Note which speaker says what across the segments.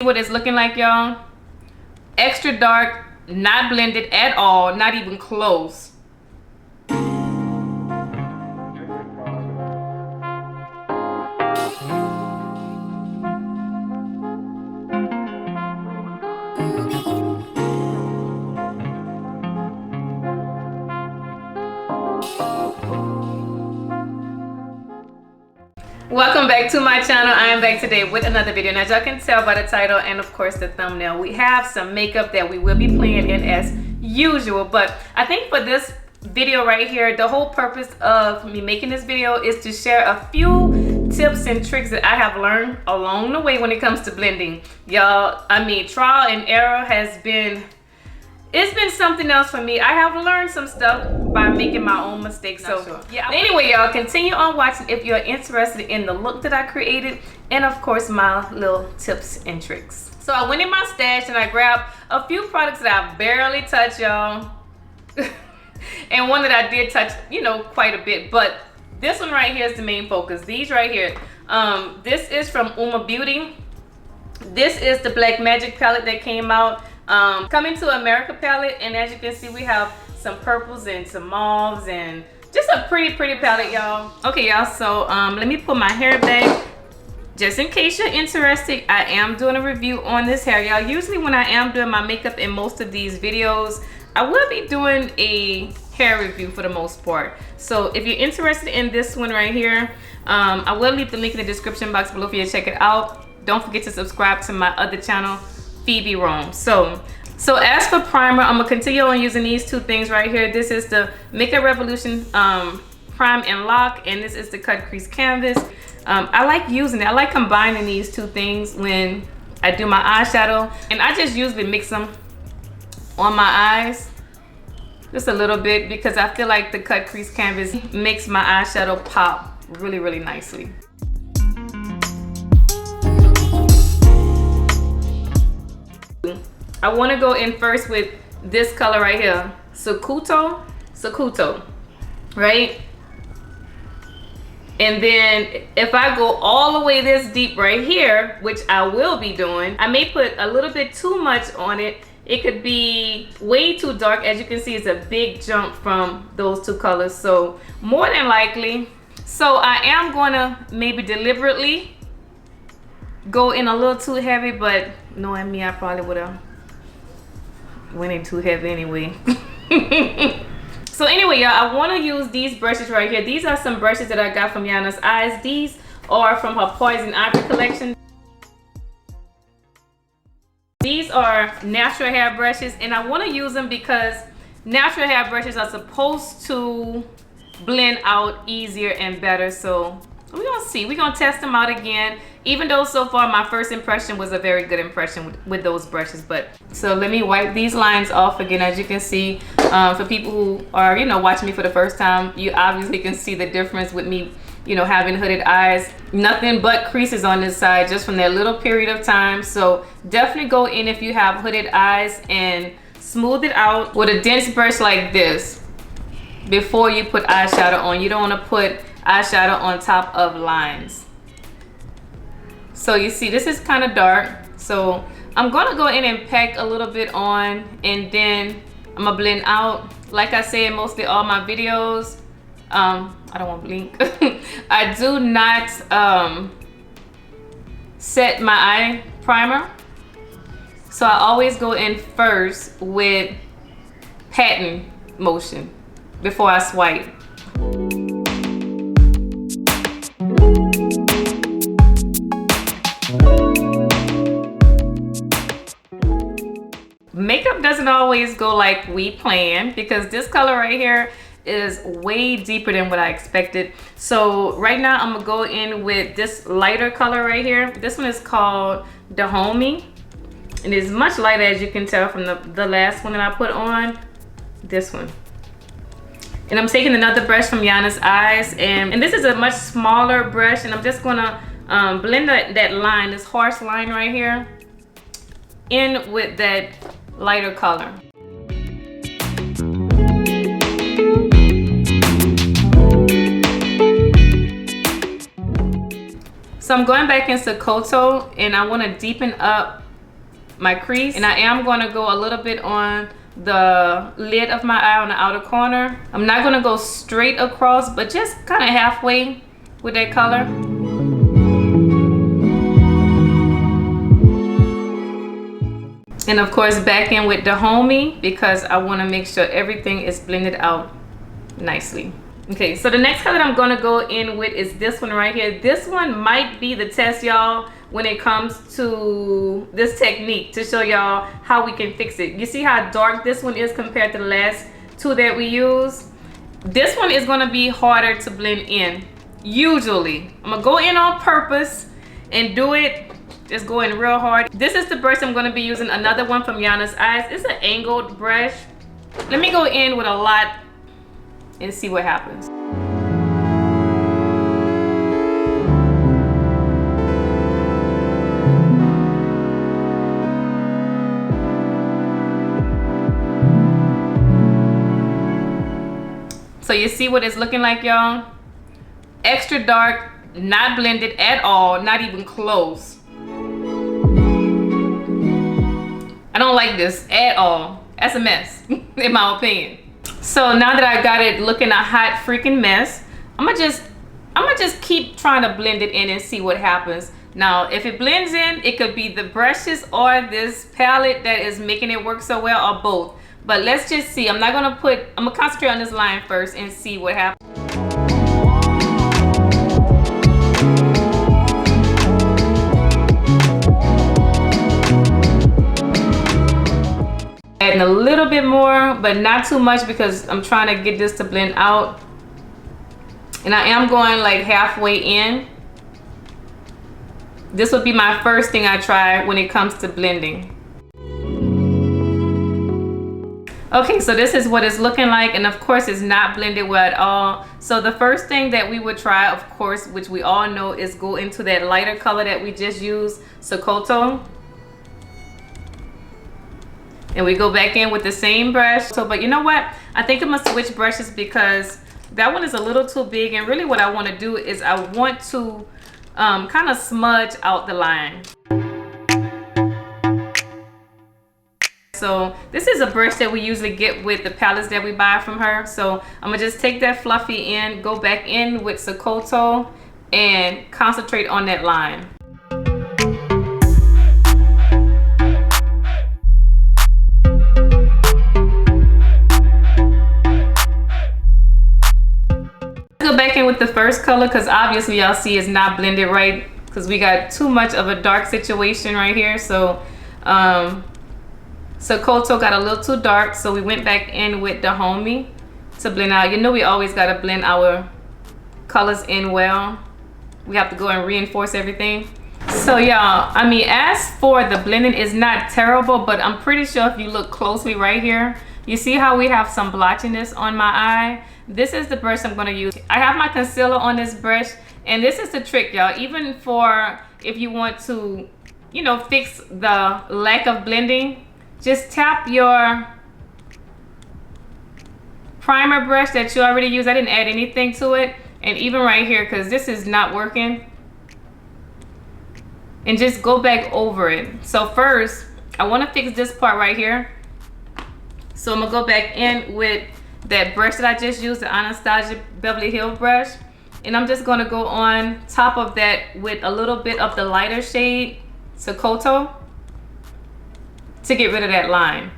Speaker 1: What it's looking like, y'all. Extra dark, not blended at all, not even close. Welcome back to my channel. I am back today with another video, and as y'all can tell by the title and of course the thumbnail, we have some makeup that we will be playing in as usual. But I think for this video right here, the whole purpose of me making this video is to share a few tips and tricks that I have learned along the way when it comes to blending. Y'all, I mean, trial and error has been, it's been something else for me. I have learned some stuff by making my own mistakes. So yeah, anyway, y'all, continue on watching if you're interested in the look that I created and of course my little tips and tricks. So I went in my stash and I grabbed a few products that I barely touched, y'all. And one that I did touch, you know, quite a bit. But this one right here is the main focus. These right here. This is from Uoma Beauty. This is the Black Magic palette that came out. Coming to America palette, and as you can see, we have some purples and some mauves and just a pretty palette, y'all. Okay, y'all, so let me put my hair back just in case you're interested. I am doing a review on this hair, y'all. Usually when I am doing my makeup in most of these videos, I will be doing a hair review for the most part. So if you're interested in this one right here, I will leave the link in the description box below for you to check it out. Don't forget to subscribe to my other channel, Phoebe Rome. So as for primer, I'm gonna continue on using these two things right here. This is the Makeup Revolution Prime and Lock, and this is the Cut Crease Canvas. I like using it. I like combining these two things when I do my eyeshadow, and I just usually mix them on my eyes just a little bit because I feel like the Cut Crease Canvas makes my eyeshadow pop really nicely. I want to go in first with this color right here, Sakuto, right? And then if I go all the way this deep right here, which I will be doing, I may put a little bit too much on it. It could be way too dark. As you can see, it's a big jump from those two colors, so more than likely. So I am going to maybe deliberately go in a little too heavy, but knowing me, I probably would have went in too heavy anyway. So anyway, y'all, I want to use these brushes right here. These are some brushes that I got from Yana's Eyes. These are from her Poison Ivy collection. These are natural hair brushes, and I want to use them because natural hair brushes are supposed to blend out easier and better. So we're gonna see, we're gonna test them out again, even though so far my first impression was a very good impression with those brushes. But so let me wipe these lines off again. As you can see, for people who are, you know, watching me for the first time, you obviously can see the difference with me, you know, having hooded eyes. Nothing but creases on this side just from that little period of time. So definitely go in if you have hooded eyes and smooth it out with a dense brush like this before you put eyeshadow on. You don't want to put eyeshadow on top of lines. So you see, this is kind of dark, so I'm gonna go in and pack a little bit on, and then I'm gonna blend out. Like I say in mostly all my videos, I don't want to blink. I do not set my eye primer, so I always go in first with patting motion before I swipe. Makeup doesn't always go like we planned because this color right here is way deeper than what I expected. So right now I'm gonna go in with this lighter color right here. This one is called the Homie, and it's much lighter, as you can tell from the last one that I put on. This one. And I'm taking another brush from Yana's Eyes, and this is a much smaller brush, and I'm just gonna blend that line, this harsh line right here, in with that lighter color. So I'm going back in Sakuto, and I want to deepen up my crease, and I am going to go a little bit on the lid of my eye on the outer corner. I'm not going to go straight across, but just kind of halfway with that color. And of course back in with the homie, because I want to make sure everything is blended out nicely. Okay, so the next color I'm going to go in with is this one right here. This one might be the test, y'all, when it comes to this technique, to show y'all how we can fix it. You see how dark this one is compared to the last two that we used? This one is going to be harder to blend in. Usually I'm gonna go in on purpose and do it, just go in real hard. This is the brush I'm going to be using, another one from Yana's Eyes. It's an angled brush. Let me go in with a lot and see what happens. So you see what it's looking like, y'all? Extra dark, not blended at all, not even close. I don't like this at all. That's a mess, in my opinion. So now that I got it looking a hot freaking mess, I'm gonna just keep trying to blend it in and see what happens. Now, if it blends in, it could be the brushes or this palette that is making it work so well, or both. But let's just see. I'm gonna concentrate on this line first and see what happens. Adding a little bit more, but not too much, because I'm trying to get this to blend out. And I am going like halfway in. This would be my first thing I try when it comes to blending. Okay, so this is what it's looking like, and of course it's not blended well at all. So the first thing that we would try, of course, which we all know, is go into that lighter color that we just used, Sokoto. And we go back in with the same brush. So, but you know what? I think I'm gonna switch brushes because that one is a little too big, and really what I want to do is I want to kind of smudge out the line. So this is a brush that we usually get with the palettes that we buy from her. So I'm gonna just take that fluffy in, go back in with Sokoto, and concentrate on that line. Go back in with the first color, because obviously y'all see it's not blended right, because we got too much of a dark situation right here. So Sokoto got a little too dark, so we went back in with the homie to blend out. You know, we always got to blend our colors in well. We have to go and reinforce everything. So y'all, I mean, as for the blending, it's not terrible, but I'm pretty sure if you look closely right here, you see how we have some blotchiness on my eye. This is the brush I'm going to use. I have my concealer on this brush, and this is the trick, y'all. Even for if you want to, you know, fix the lack of blending, just tap your primer brush that you already used. I didn't add anything to it. And even right here, because this is not working, and just go back over it. So first, I want to fix this part right here. So I'm going to go back in with that brush that I just used, the Anastasia Beverly Hills brush. And I'm just going to go on top of that with a little bit of the lighter shade, Sokoto, to get rid of that line.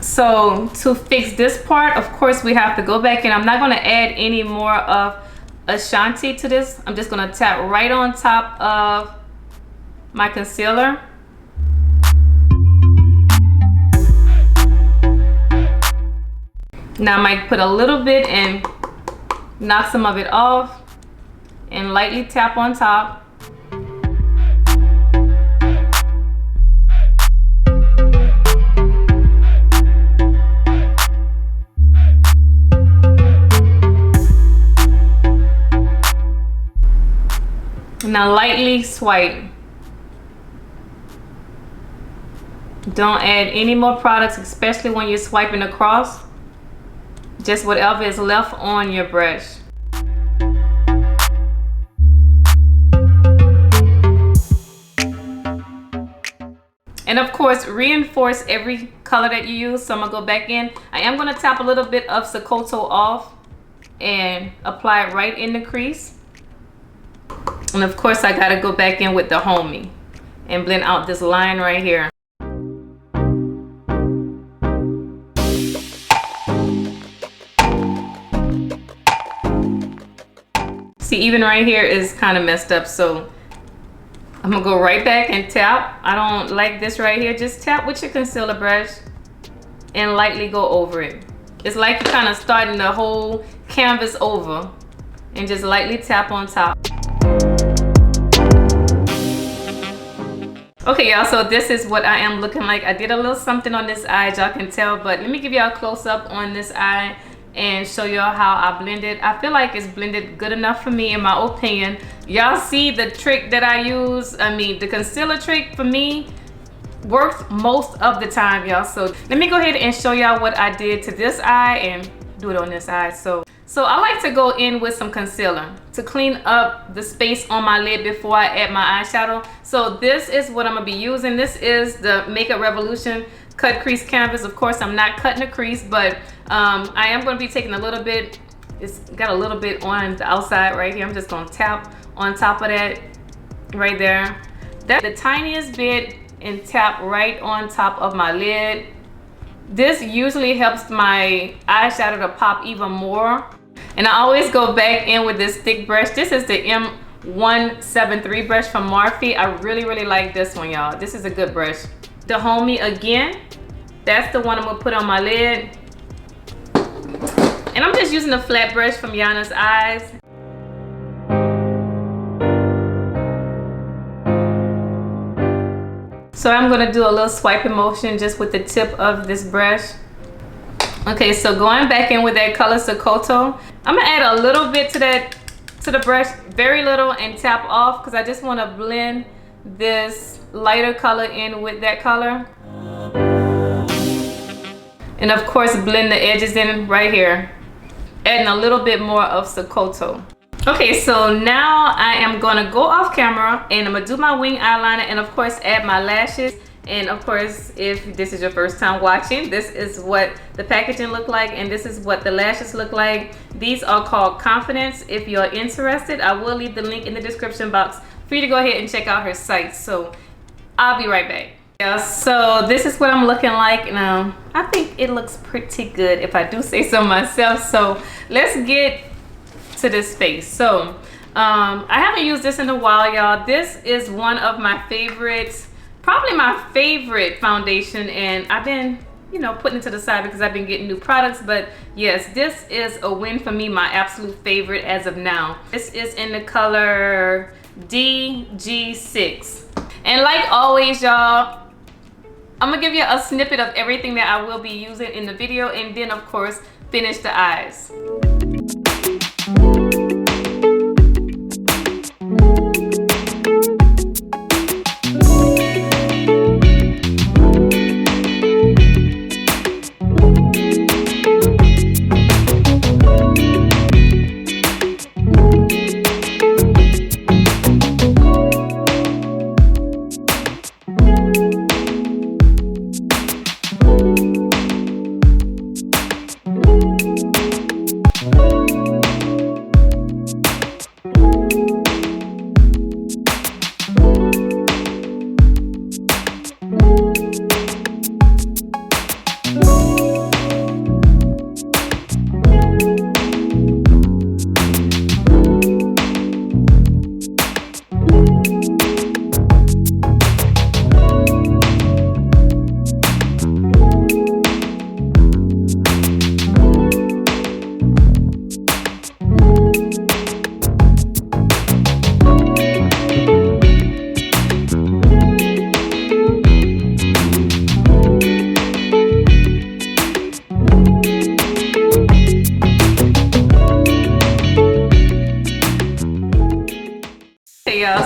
Speaker 1: So to fix this part, of course, we have to go back in. I'm not going to add any more of Ashanti to this. I'm just going to tap right on top of my concealer. Now I might put a little bit and knock some of it off and lightly tap on top. Now lightly swipe. Don't add any more products, especially when you're swiping across. Just whatever is left on your brush. And of course, reinforce every color that you use. So I'm gonna go back in. I am gonna tap a little bit of Sculpt off and apply it right in the crease. And of course, I gotta go back in with the homie and blend out this line right here. See, even right here is kind of messed up, so I'm gonna go right back and tap. I don't like this right here. Just tap with your concealer brush and lightly go over it. It's like you're kind of starting the whole canvas over, and just lightly tap on top. Okay, y'all, so this is what I am looking like. I did a little something on this eye, y'all can tell, but let me give y'all a close up on this eye and show y'all how I blended. I feel like it's blended good enough for me, in my opinion. Y'all see the trick that I use? I mean, the concealer trick for me works most of the time, y'all. So let me go ahead and show y'all what I did to this eye and do it on this eye. So I like to go in with some concealer to clean up the space on my lid before I add my eyeshadow. So this is what I'm gonna be using. This is the Makeup Revolution Cut Crease Canvas. Of course, I'm not cutting a crease, but I am gonna be taking a little bit. It's got a little bit on the outside right here. I'm just gonna tap on top of that right there. That's the tiniest bit, and tap right on top of my lid. This usually helps my eyeshadow to pop even more. And I always go back in with this thick brush. This is the M173 brush from Morphe. I really like this one, y'all. This is a good brush. The homie again, that's the one I'm gonna put on my lid. And I'm just using a flat brush from Yana's Eyes. So I'm gonna do a little swiping motion just with the tip of this brush. Okay, so going back in with that color Sculpt, I'm gonna add a little bit to the brush, very little, and tap off because I just want to blend this lighter color in with that color. And of course, blend the edges in right here, adding a little bit more of Sculpt. Okay, so now I am gonna go off camera and I'm gonna do my wing eyeliner and of course add my lashes. And of course, if this is your first time watching, this is what the packaging look like and this is what the lashes look like. These are called Confidence. If you're interested, I will leave the link in the description box for you to go ahead and check out her site. So I'll be right back. Yeah, so this is what I'm looking like now. I think it looks pretty good if I do say so myself. So let's get to this face. So I haven't used this in a while, y'all. This is one of my favorites, probably my favorite foundation, and I've been, you know, putting it to the side because I've been getting new products. But yes, this is a win for me, my absolute favorite as of now. This is in the color DG6. And like always, y'all, I'm gonna give you a snippet of everything that I will be using in the video, and then of course finish the eyes.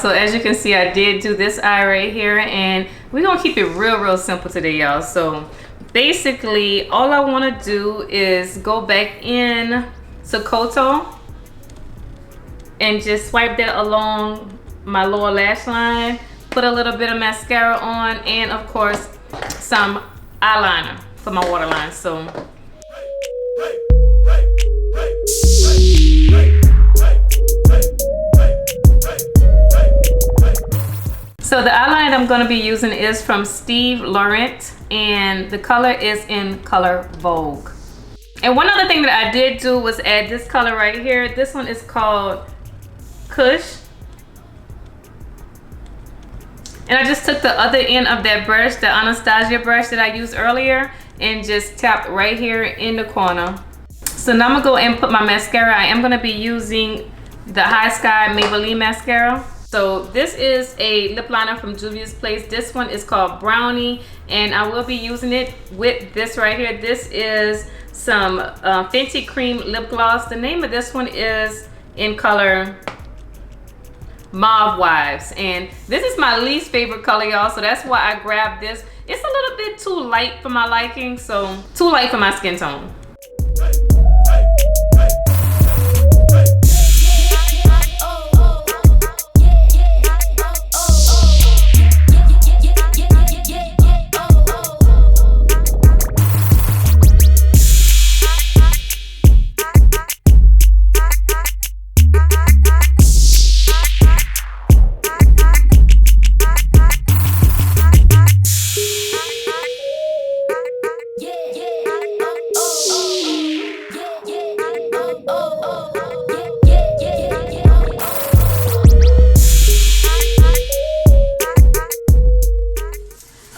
Speaker 1: So as you can see, I did do this eye right here, and we're gonna keep it real simple today, y'all. So basically all I want to do is go back in Sculpt and just swipe that along my lower lash line. put a little bit of mascara on, and of course some eyeliner for my waterline. So the eyeliner I'm going to be using is from Steve Laurent, and the color is in color Vogue. And one other thing that I did do was add this color right here. This one is called Kush. And I just took the other end of that brush, the Anastasia brush that I used earlier, and just tapped right here in the corner. So now I'm gonna go and put my mascara. I am gonna be using the High Sky Maybelle mascara. So this is a lip liner from Juvia's Place. This one is called Brownie, and I will be using it with this right here. This is some Fenty Cream lip gloss. The name of this one is in color Mauve Wives, and this is my least favorite color, y'all, so that's why I grabbed this. It's a little bit too light for my liking, so too light for my skin tone.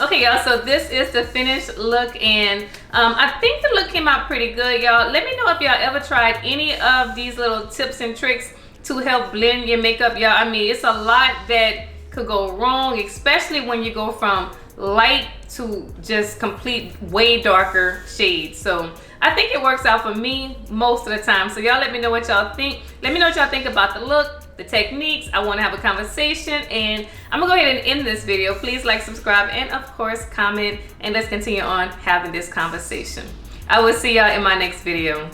Speaker 1: Okay, y'all, so this is the finished look, and I think the look came out pretty good, y'all. Let me know if y'all ever tried any of these little tips and tricks to help blend your makeup, y'all. I mean, it's a lot that could go wrong, especially when you go from light to just complete way darker shades. So I think it works out for me most of the time. So y'all let me know what y'all think. Let me know what y'all think about the look, the techniques. I want to have a conversation, and I'm gonna go ahead and end this video. Please like, subscribe, and of course comment, and let's continue on having this conversation. I will see y'all in my next video.